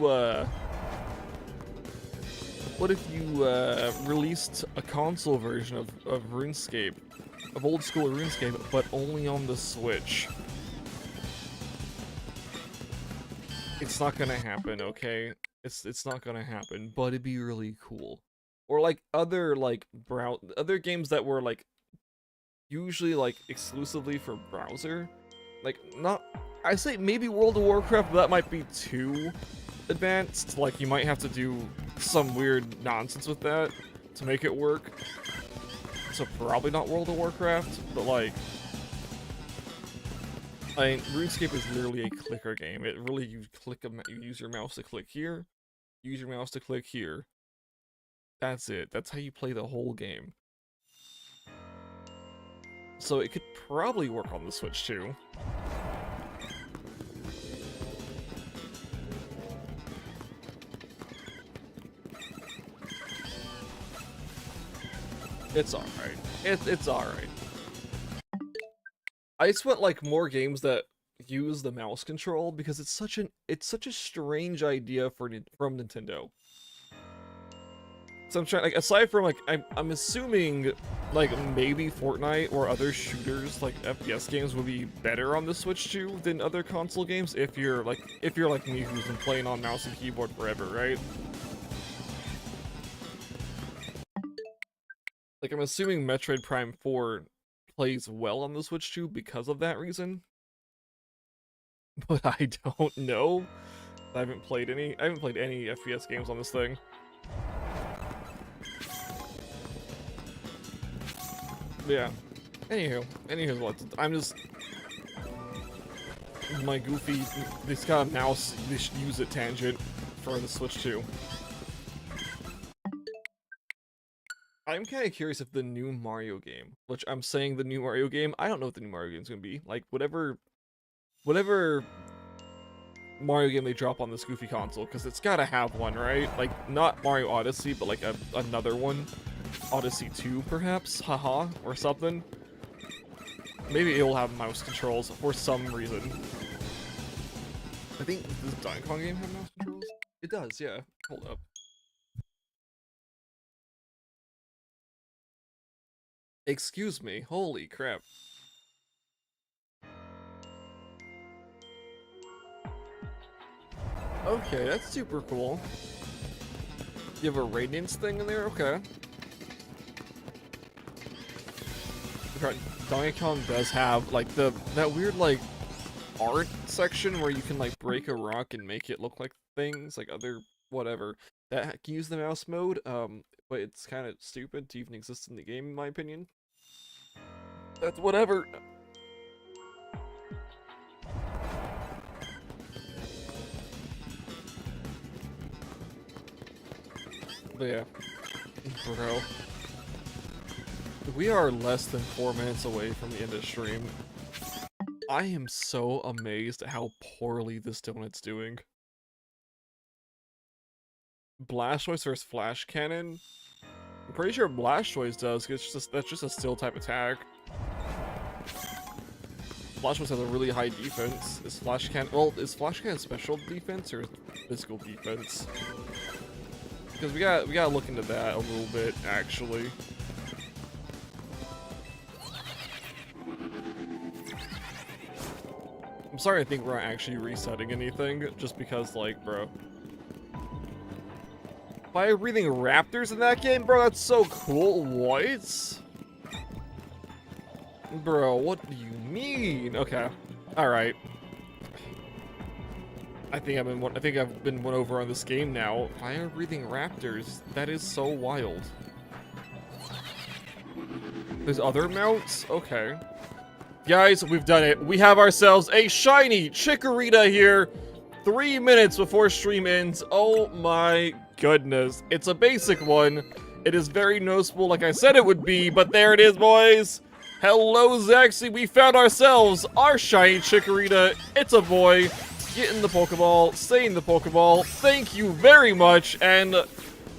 released a console version of RuneScape, of old school RuneScape, but only on the Switch? It's not gonna happen, okay? It's not gonna happen, but it'd be really cool. Or like other other games that were like usually like exclusively for browser. Like not I say maybe World of Warcraft, but that might be too advanced. Like you might have to do some weird nonsense with that to make it work. So probably not World of Warcraft, but like I mean, RuneScape is literally a clicker game. It really you use your mouse to click here, use your mouse to click here. That's it. That's how you play the whole game. So it could probably work on the Switch too. It's alright. It's alright. I just want like more games that use the mouse control because it's such a strange idea from Nintendo. So I'm trying, like, aside from like I'm assuming like maybe Fortnite or other shooters like FPS games would be better on the Switch too than other console games if you're like me who's been playing on mouse and keyboard forever, right? Like I'm assuming Metroid Prime 4 plays well on the Switch too because of that reason. But I don't know. I haven't played any FPS games on this thing. Yeah. Anywho, what? I'm just my goofy. This got a mouse. They should use it tangent for the Switch too. I'm kind of curious if the new Mario game, which I'm saying the new Mario game, I don't know what the new Mario game is gonna be. Like whatever Mario game they drop on this goofy console, because it's gotta have one, right? Like not Mario Odyssey, but like another one. Odyssey 2, perhaps? Haha, or something. Maybe it will have mouse controls for some reason. I think, does Donkey Kong game have mouse controls? It does, yeah. Hold up. Excuse me, holy crap. Okay, that's super cool. You have a Radiance thing in there? Okay. Donkey Kong does have like that weird like art section where you can like break a rock and make it look like things like other whatever that can use the mouse mode. But it's kind of stupid to even exist in the game in my opinion. That's whatever. But yeah, bro. We are less than 4 minutes away from the end of the stream. I am so amazed at how poorly this donut's doing. Blastoise versus Flash Cannon? I'm pretty sure Blastoise does, 'cause that's just a steel type attack. Blastoise has a really high defense. Is Flash Cannon special defense or physical defense? Because we gotta look into that a little bit, actually. I'm sorry, I think we're not actually resetting anything, just because, like, bro. Fire-breathing raptors in that game? Bro, that's so cool. What? Bro, what do you mean? Okay. Alright. I think I've been won over on this game now. Fire-breathing raptors. That is so wild. There's other mounts? Okay. Guys, we've done it. We have ourselves a shiny Chikorita here. 3 minutes before stream ends. Oh my goodness. It's a basic one. It is very noticeable like I said it would be, but there it is, boys. Hello, Zaxi. We found ourselves our shiny Chikorita. It's a boy. Get in the Pokeball. Stay in the Pokeball. Thank you very much. And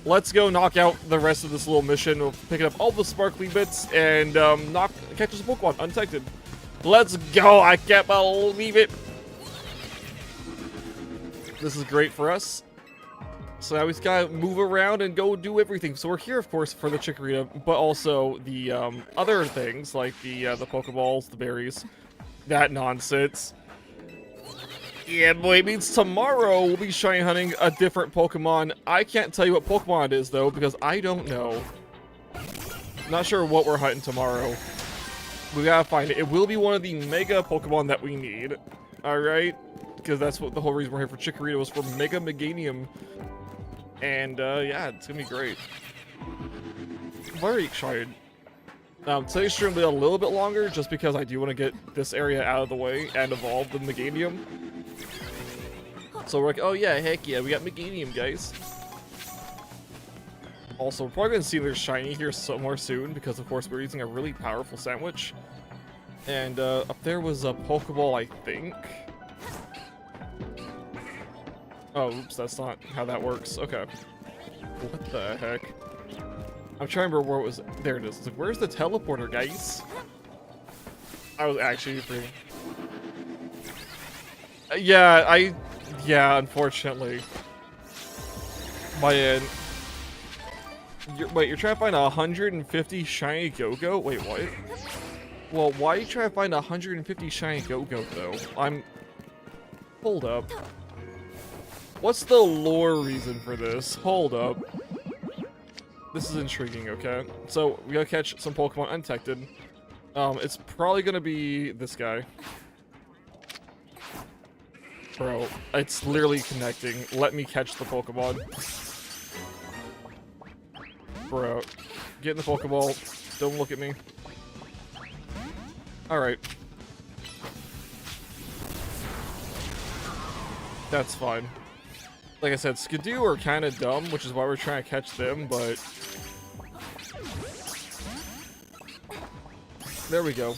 let's go knock out the rest of this little mission. We'll pick up all the sparkly bits and catch us a Pokemon undetected. Let's go. I can't believe it. This is great for us. So now we just gotta move around and go do everything. So we're here, of course, for the Chikorita, but also the other things like the Pokeballs, the berries, that nonsense. Yeah, boy, it means tomorrow we'll be shiny hunting a different Pokemon. I can't tell you what Pokemon it is, though, because I don't know. Not sure what we're hunting tomorrow. We gotta find it. It will be one of the Mega Pokemon that we need. Alright? Because that's what the whole reason we're here for Chikorita was for Mega Meganium. And, yeah, it's gonna be great. Very excited. Today's stream will be a little bit longer, just because I do want to get this area out of the way and evolve the Meganium. So we're like, oh yeah, heck yeah, we got Meganium, guys. Also, we're probably gonna see there's shiny here somewhere soon, because of course we're using a really powerful sandwich. And, up there was a Pokeball, I think. Oh, oops, that's not how that works. Okay. What the heck? I'm trying to remember where it was. There it is. It's like, where's the teleporter, guys? I was actually pretty... Yeah, unfortunately. My end. Wait, you're trying to find 150 shiny Go-Go? Wait, what? Well, why are you trying to find 150 shiny Go-Go, though? Hold up. What's the lore reason for this? Hold up. This is intriguing, okay? So, we gotta catch some Pokemon undetected. It's probably gonna be this guy. Bro, it's literally connecting. Let me catch the Pokemon. Bro, get in the Pokeball. Don't look at me. Alright. That's fine. Like I said, Skidoo are kind of dumb, which is why we're trying to catch them, but... There we go.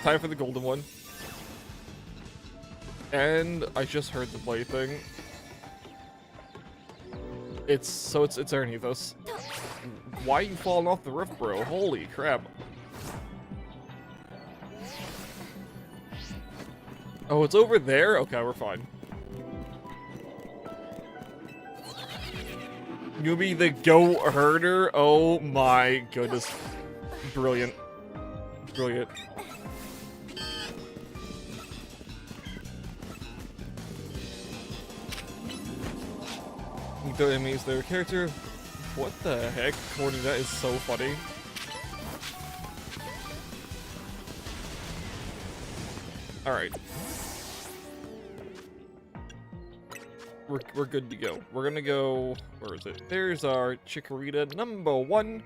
Time for the golden one. And I just heard the play thing. It's Arnithos. Why are you falling off the roof, bro? Holy crap. Oh, it's over there? Okay, we're fine. You'll be the goat herder? Oh my goodness. Brilliant. Brilliant. You throw enemies their character. What the heck? Corny, that is so funny. Alright. We're good to go. We're gonna go... Where is it? There's our Chikorita number 1.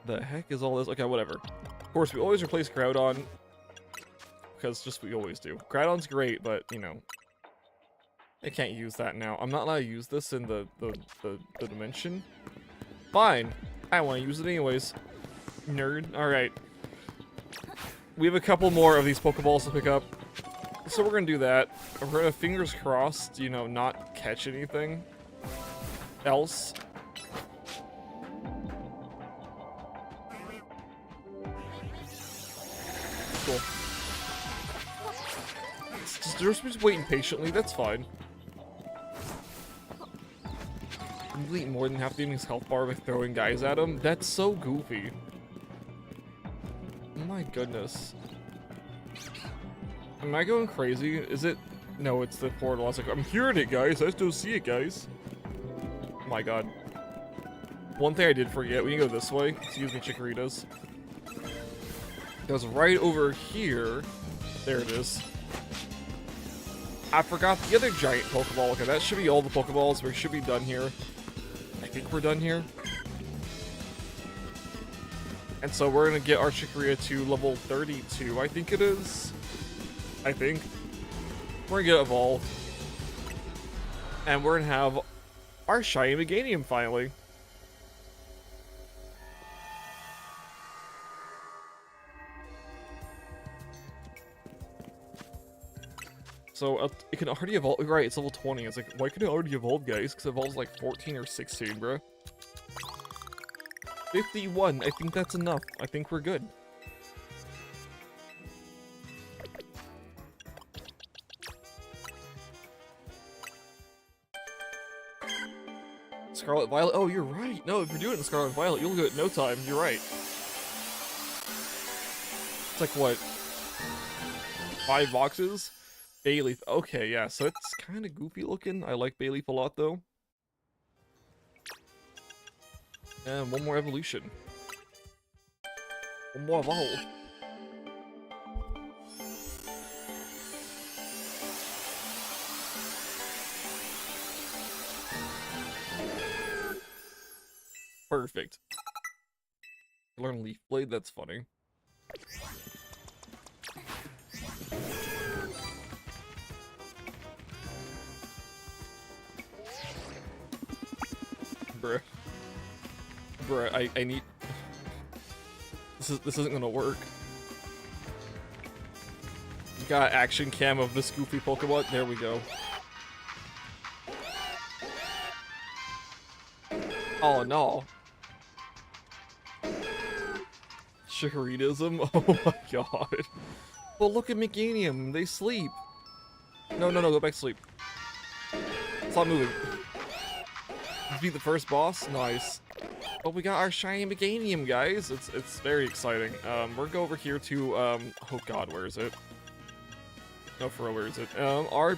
The heck is all this? Okay, whatever. Of course, we always replace Groudon. Because just we always do. Groudon's great, but, you know... I can't use that now. I'm not allowed to use this in the dimension. Fine. I want to use it anyways. Nerd. Alright. We have a couple more of these Pokeballs to pick up. So we're gonna do that. We're gonna, fingers crossed, you know, not catch anything else. cool. They're just waiting patiently, that's fine. Complete more than half the enemy's health bar by throwing guys at him? That's so goofy. Oh my goodness. Am I going crazy? Is it? No, it's the portal. I was like, I'm hearing it, guys. I still see it, guys. Oh my god. One thing I did forget, we can go this way. Excuse me, Chikorritas. It goes right over here. There it is. I forgot the other giant Pokeball. Okay, that should be all the Pokeballs. We should be done here. I think we're done here. And so we're gonna get our Chikorita to level 32, I think it is. I think. We're gonna get evolved. And we're gonna have our shiny Meganium finally. So it can already evolve. Right, it's level 20. It's like, why can it already evolve, guys? Because it evolves like 14 or 16, bro. 51. I think that's enough. I think we're good. Scarlet Violet. Oh, you're right. No, if you're doing it in Scarlet Violet, you'll do it in no time. You're right. It's like what? 5 boxes? Bayleaf. Okay, yeah, so it's kind of goofy looking. I like Bayleaf a lot, though. And one more evolution. One more evolve. Perfect. Learn Leaf Blade, that's funny. Bruh, I need... This isn't gonna work. You got action cam of this goofy Pokemon. There we go. Oh no. Chikoritism? Oh my god. Well, look at Meganium. They sleep. No, go back to sleep. Stop moving. Beat the first boss? Nice. But we got our shiny Meganium, guys. It's very exciting. We're gonna go over here to, oh god, where is it? No, for real, where is it? Our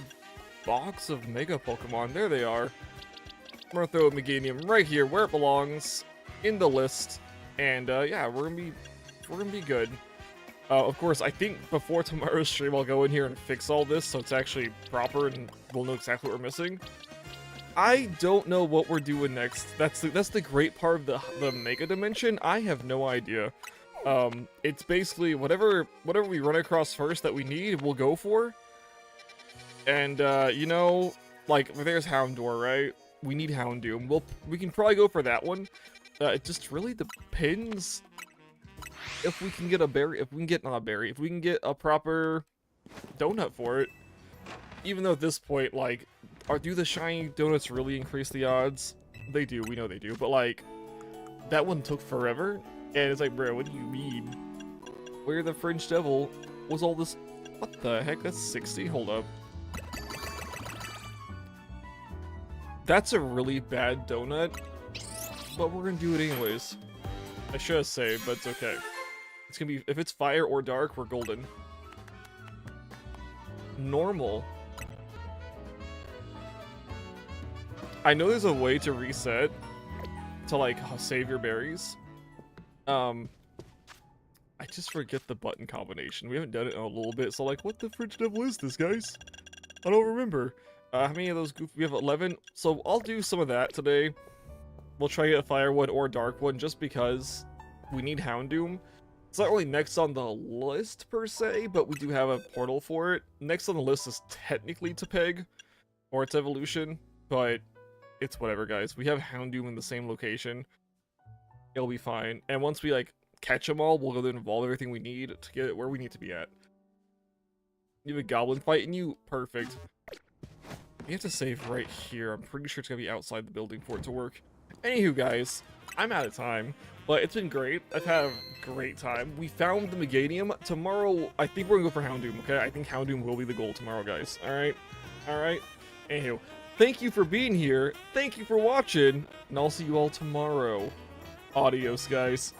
box of Mega Pokemon. There they are. We're gonna throw a Meganium right here where it belongs, in the list. And, yeah, we're gonna be good. Of course, I think before tomorrow's stream, I'll go in here and fix all this so it's actually proper and we'll know exactly what we're missing. I don't know what we're doing next. That's the great part of the Mega Dimension. I have no idea. It's basically whatever we run across first that we need, we'll go for. And you know, like there's Houndour, right? We need Houndoom. We can probably go for that one. It just really depends if we can get a berry. If we can get not a berry. If we can get a proper donut for it. Even though at this point, like, do the shiny donuts really increase the odds? They do, we know they do, but like, that one took forever, and it's like, bro, what do you mean? Where the Fringe Devil was all this? What the heck? That's 60? Hold up. That's a really bad donut, but we're gonna do it anyways. I should have saved, but it's okay. It's gonna be, if it's fire or dark, we're golden. Normal. I know there's a way to reset to like save your berries. I just forget the button combination. We haven't done it in a little bit, so like, what the Fringe Devil is this, guys? I don't remember. How many of those we have 11? So I'll do some of that today. We'll try to get a fire one or dark one just because we need Houndoom. It's not really next on the list per se, but we do have a portal for it. Next on the list is technically Tepeg or its evolution, but it's whatever, guys. We have Houndoom in the same location. It'll be fine. And once we like catch them all, we'll go there and evolve everything we need to get it where we need to be at. You have a goblin fighting you? Perfect. You have to save right here. I'm pretty sure it's gonna be outside the building for it to work. Anywho, guys, I'm out of time, but it's been great. I've had a great time. We found the Meganium. Tomorrow, I think we're gonna go for Houndoom, okay? I think Houndoom will be the goal tomorrow, guys. Alright? Alright? Anywho, thank you for being here. Thank you for watching. And I'll see you all tomorrow. Adios, guys.